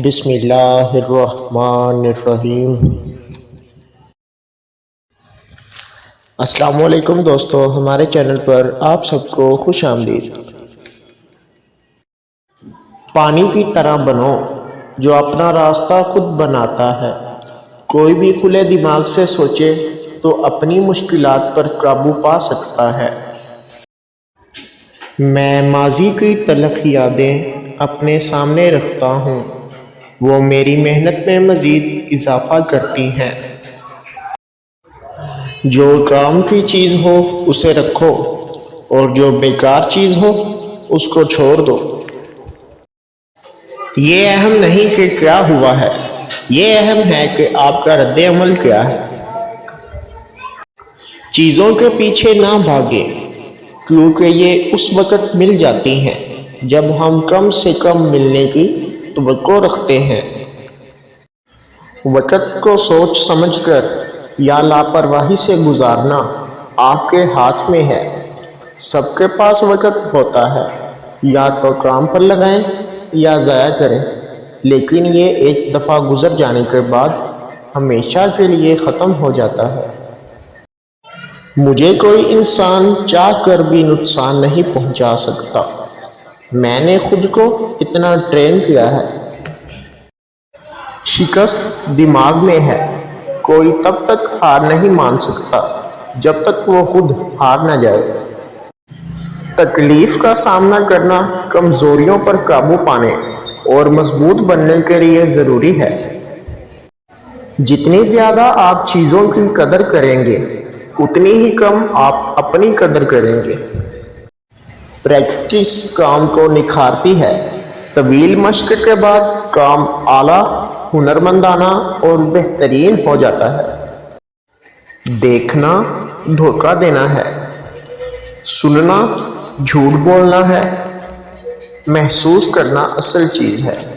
بسم اللہ الرحمن الرحیم۔ السلام علیکم دوستو، ہمارے چینل پر آپ سب کو خوش آمدید۔ پانی کی طرح بنو جو اپنا راستہ خود بناتا ہے۔ کوئی بھی کھلے دماغ سے سوچے تو اپنی مشکلات پر قابو پا سکتا ہے۔ میں ماضی کی تلخ یادیں اپنے سامنے رکھتا ہوں، وہ میری محنت میں مزید اضافہ کرتی ہیں۔ جو کام کی چیز ہو اسے رکھو اور جو بیکار چیز ہو اس کو چھوڑ دو۔ یہ اہم نہیں کہ کیا ہوا ہے، یہ اہم ہے کہ آپ کا رد عمل کیا ہے۔ چیزوں کے پیچھے نہ بھاگیں کیونکہ یہ اس وقت مل جاتی ہیں جب ہم کم سے کم ملنے کی توقع رکھتے ہیں۔ وقت کو سوچ سمجھ کر یا لاپرواہی سے گزارنا آپ کے ہاتھ میں ہے۔ سب کے پاس وقت ہوتا ہے، یا تو کام پر لگائیں یا ضائع کریں، لیکن یہ ایک دفعہ گزر جانے کے بعد ہمیشہ کے لیے ختم ہو جاتا ہے۔ مجھے کوئی انسان چاہ کر بھی نقصان نہیں پہنچا سکتا، میں نے خود کو اتنا ٹرین کیا ہے۔ شکست دماغ میں ہے، کوئی تب تک ہار نہیں مان سکتا جب تک وہ خود ہار نہ جائے۔ تکلیف کا سامنا کرنا کمزوریوں پر قابو پانے اور مضبوط بننے کے لیے ضروری ہے۔ جتنی زیادہ آپ چیزوں کی قدر کریں گے اتنی ہی کم آپ اپنی قدر کریں گے۔ پریکٹس کام کو نکھارتی ہے، طویل مشق کے بعد کام اعلیٰ، ہنرمندانہ اور بہترین ہو جاتا ہے۔ دیکھنا دھوکہ دینا ہے، سننا جھوٹ بولنا ہے، محسوس کرنا اصل چیز ہے۔